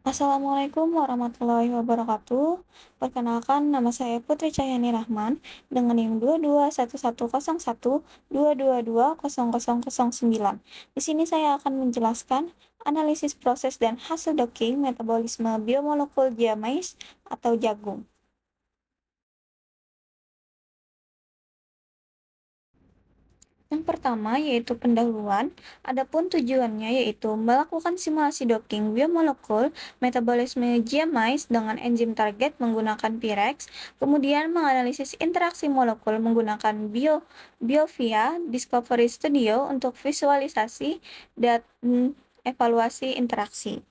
Assalamualaikum warahmatullahi wabarakatuh. Perkenalkan, nama saya Putri Cahyani Rahman dengan NIM 22110122220009. Di sini saya akan menjelaskan analisis proses dan hasil docking metabolisme biomolekul diamais atau jagung. Yang pertama yaitu pendahuluan, adapun tujuannya yaitu melakukan simulasi docking biomolekul metabolisme GMIs dengan enzim target menggunakan Pirex, kemudian menganalisis interaksi molekul menggunakan BioVia Discovery Studio untuk visualisasi dan evaluasi interaksi.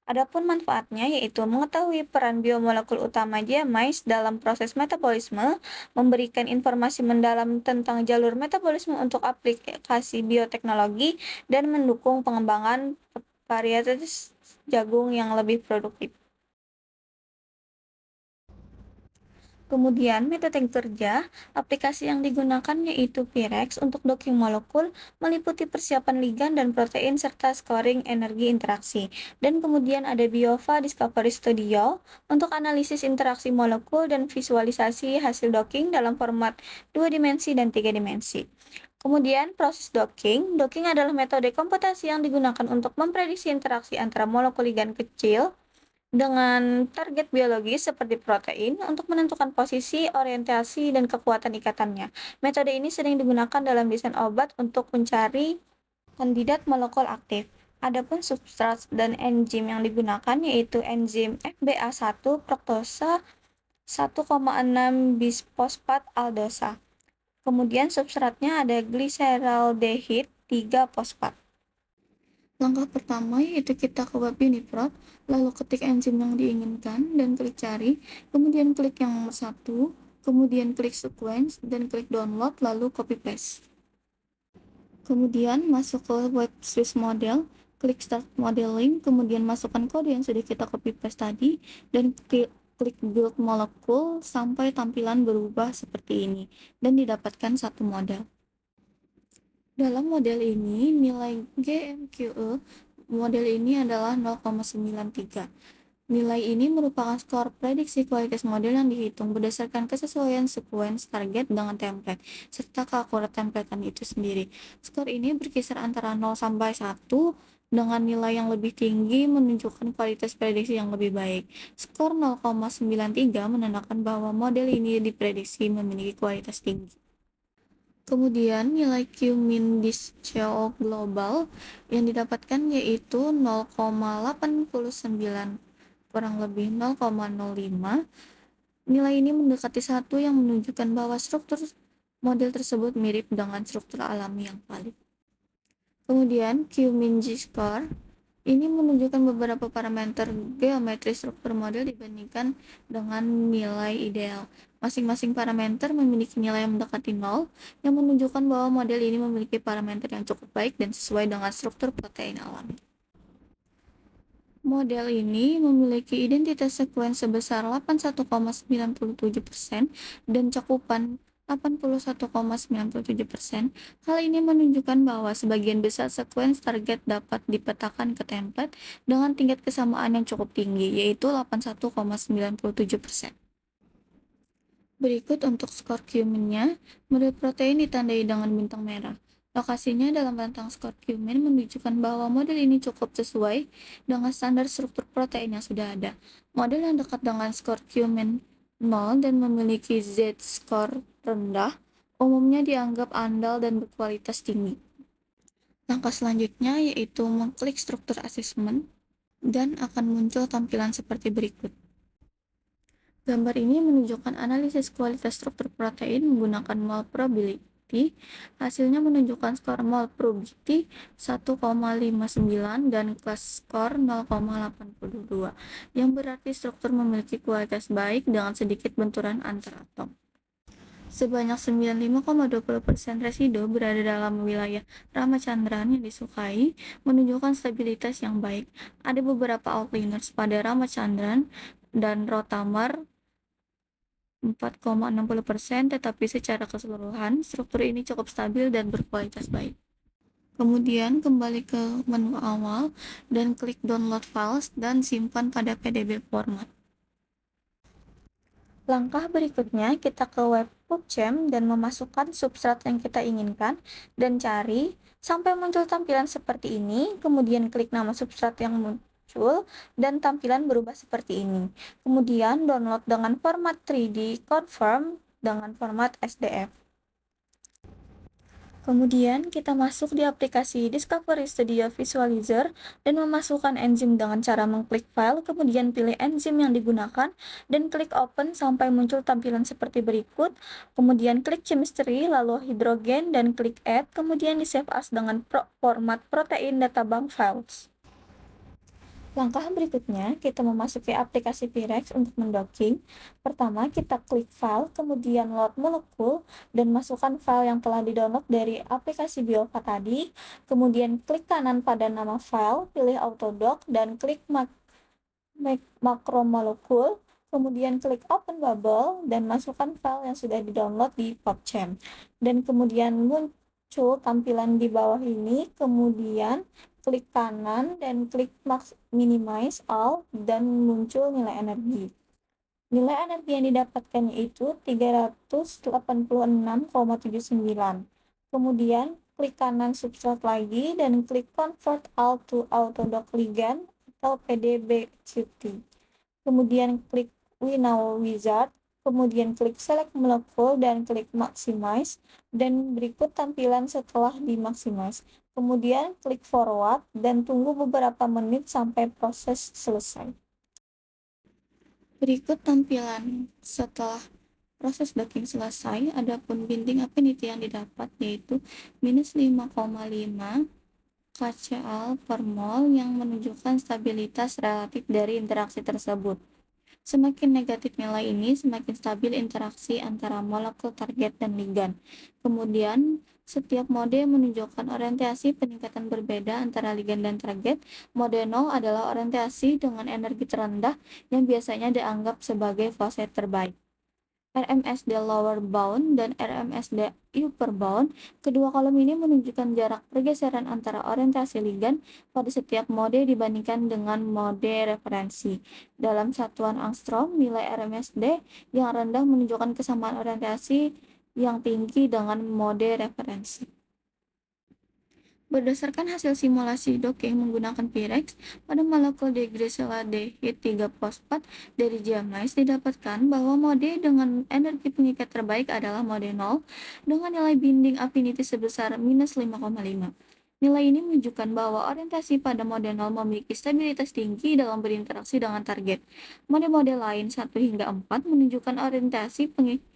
Adapun manfaatnya yaitu mengetahui peran biomolekul utama diamais dalam proses metabolisme, memberikan informasi mendalam tentang jalur metabolisme untuk aplikasi bioteknologi, dan mendukung pengembangan varietas jagung yang lebih produktif. Kemudian, metode kerja, aplikasi yang digunakan yaitu Pirex untuk docking molekul, meliputi persiapan ligan dan protein serta scoring energi interaksi. Dan kemudian ada Biova Discovery Studio untuk analisis interaksi molekul dan visualisasi hasil docking dalam format 2 dimensi dan 3 dimensi. Kemudian, proses docking adalah metode komputasi yang digunakan untuk memprediksi interaksi antara molekul ligan kecil dengan target biologis seperti protein untuk menentukan posisi, orientasi, dan kekuatan ikatannya. Metode ini sering digunakan dalam desain obat untuk mencari kandidat molekul aktif. Adapun substrat dan enzim yang digunakan yaitu enzim FBA1 fruktosa 1,6 bisfosfat aldosa. Kemudian substratnya ada gliseraldehid 3 fosfat. Langkah pertama yaitu kita ke web Uniprot, lalu ketik enzim yang diinginkan dan klik cari, kemudian klik yang nomor 1, kemudian klik sequence dan klik download lalu copy paste. Kemudian masuk ke web Swiss model, klik start modeling, kemudian masukkan kode yang sudah kita copy paste tadi dan klik build molekul sampai tampilan berubah seperti ini dan didapatkan satu model. Dalam model ini, nilai GMQE model ini adalah 0,93. Nilai ini merupakan skor prediksi kualitas model yang dihitung berdasarkan kesesuaian sequence target dengan template, serta keakuratan templatean itu sendiri. Skor ini berkisar antara 0 sampai 1, dengan nilai yang lebih tinggi menunjukkan kualitas prediksi yang lebih baik. Skor 0,93 menandakan bahwa model ini diprediksi memiliki kualitas tinggi. Kemudian nilai Q-min disco global yang didapatkan yaitu 0,89 kurang lebih 0,05. Nilai ini mendekati 1 yang menunjukkan bahwa struktur model tersebut mirip dengan struktur alami yang valid. Kemudian Q-min G-score ini menunjukkan beberapa parameter geometri struktur model dibandingkan dengan nilai ideal. Masing-masing parameter memiliki nilai yang mendekati 0, yang menunjukkan bahwa model ini memiliki parameter yang cukup baik dan sesuai dengan struktur protein alami. Model ini memiliki identitas sekuens sebesar 81,97% dan cakupan 81,97%. Hal ini menunjukkan bahwa sebagian besar sekuens target dapat dipetakan ke template dengan tingkat kesamaan yang cukup tinggi, yaitu 81,97%. Berikut untuk skor Q-min-nya, model protein ditandai dengan bintang merah. Lokasinya dalam rentang skor Q-min menunjukkan bahwa model ini cukup sesuai dengan standar struktur protein yang sudah ada. Model yang dekat dengan skor Q-min 0 dan memiliki Z-skor rendah umumnya dianggap andal dan berkualitas tinggi. Langkah selanjutnya yaitu mengklik struktur assessment dan akan muncul tampilan seperti berikut. Gambar ini menunjukkan analisis kualitas struktur protein menggunakan mol probability. Hasilnya menunjukkan skor mol probability 1,59 dan class score 0,82, yang berarti struktur memiliki kualitas baik dengan sedikit benturan antar atom. Sebanyak 95,20% residu berada dalam wilayah Ramachandran yang disukai, menunjukkan stabilitas yang baik. Ada beberapa outliers pada Ramachandran dan Rotamar 4,60%, tetapi secara keseluruhan struktur ini cukup stabil dan berkualitas baik. Kemudian kembali ke menu awal dan klik download files dan simpan pada PDB format. Langkah berikutnya, kita ke web PubChem dan memasukkan substrat yang kita inginkan dan cari sampai muncul tampilan seperti ini, kemudian klik nama substrat yang muncul dan tampilan berubah seperti ini. Kemudian download dengan format 3D, confirm dengan format SDF. Kemudian kita masuk di aplikasi Discovery Studio Visualizer dan memasukkan enzim dengan cara mengklik file, kemudian pilih enzim yang digunakan dan klik open sampai muncul tampilan seperti berikut. Kemudian klik chemistry, lalu hidrogen dan klik add, kemudian di save as dengan format protein data bank files. Langkah berikutnya, kita memasuki aplikasi Pirex untuk mendocking. Pertama, kita klik file, kemudian load molekul, dan masukkan file yang telah di-download dari aplikasi Biova tadi. Kemudian klik kanan pada nama file, pilih Autodoc, dan klik makromolekul. Kemudian klik Open Bubble, dan masukkan file yang sudah di-download di PubChem. Dan kemudian muncul tampilan di bawah ini, kemudian klik kanan dan klik minimize all dan muncul nilai energi. Nilai energi yang didapatkan yaitu 386,79. Kemudian klik kanan substrat lagi dan klik convert all to autodoc ligand atau PDB-QT. Kemudian klik Winnow Wizard, kemudian klik select molecule dan klik maximize, dan berikut tampilan setelah di-maximize. Kemudian klik forward dan tunggu beberapa menit sampai proses selesai. Berikut tampilan setelah proses docking selesai, adapun binding affinity yang didapat yaitu minus 5,5 kcal per mol yang menunjukkan stabilitas relatif dari interaksi tersebut. Semakin negatif nilai ini, semakin stabil interaksi antara molekul target dan ligan. Kemudian, setiap mode menunjukkan orientasi peningkatan berbeda antara ligan dan target. Mode 0 adalah orientasi dengan energi terendah yang biasanya dianggap sebagai fase terbaik. RMSD lower bound dan RMSD upper bound. Kedua kolom ini menunjukkan jarak pergeseran antara orientasi ligan pada setiap mode dibandingkan dengan mode referensi. Dalam satuan angstrom, nilai RMSD yang rendah menunjukkan kesamaan orientasi yang tinggi dengan mode referensi. Berdasarkan hasil simulasi docking menggunakan Pirex, pada molekul deglyceraldehyde 3-fosfat dari Giamlice didapatkan bahwa mode dengan energi pengikat terbaik adalah mode 0 dengan nilai binding affinity sebesar minus 5,5. Nilai ini menunjukkan bahwa orientasi pada mode 0 memiliki stabilitas tinggi dalam berinteraksi dengan target. Mode-mode lain 1 hingga 4 menunjukkan orientasi pengikatan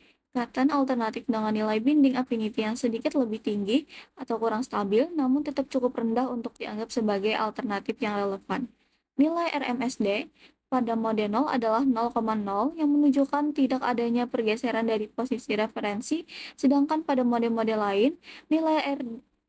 alternatif dengan nilai binding affinity yang sedikit lebih tinggi atau kurang stabil, namun tetap cukup rendah untuk dianggap sebagai alternatif yang relevan. Nilai RMSD pada mode 0 adalah 0,0 yang menunjukkan tidak adanya pergeseran dari posisi referensi, sedangkan pada mode-mode lain, nilai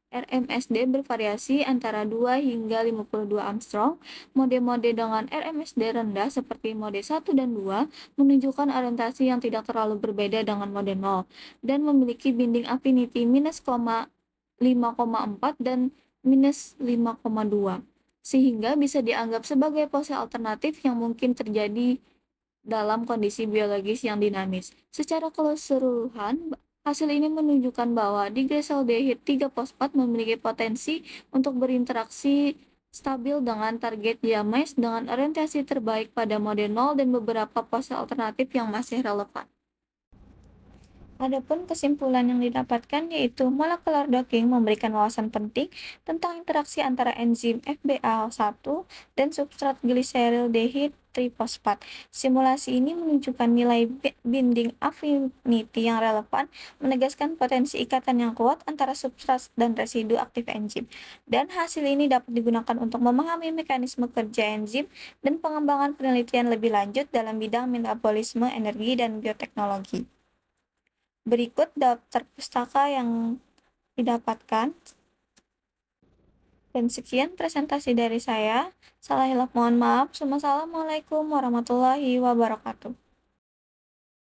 RMSD bervariasi antara 2 hingga 52 Armstrong. Mode-mode dengan RMSD rendah seperti mode 1 dan 2 menunjukkan orientasi yang tidak terlalu berbeda dengan mode 0 dan memiliki binding affinity minus 5,4 dan minus 5,2 sehingga bisa dianggap sebagai pose alternatif yang mungkin terjadi dalam kondisi biologis yang dinamis. Secara keseluruhan, hasil ini menunjukkan bahwa diglyceraldehyde 3-fosfat memiliki potensi untuk berinteraksi stabil dengan target Giamlice dengan orientasi terbaik pada mode 0 dan beberapa pose alternatif yang masih relevan. Adapun kesimpulan yang didapatkan yaitu molecular docking memberikan wawasan penting tentang interaksi antara enzim FBA1 dan substrat glyceraldehyde trifosfat. Simulasi ini menunjukkan nilai binding affinity yang relevan, menegaskan potensi ikatan yang kuat antara substrat dan residu aktif enzim. Dan hasil ini dapat digunakan untuk memahami mekanisme kerja enzim dan pengembangan penelitian lebih lanjut dalam bidang metabolisme energi dan bioteknologi. Berikut daftar pustaka yang didapatkan. Dan sekian presentasi dari saya. Salah hilaf mohon maaf. Wassalamualaikum warahmatullahi wabarakatuh.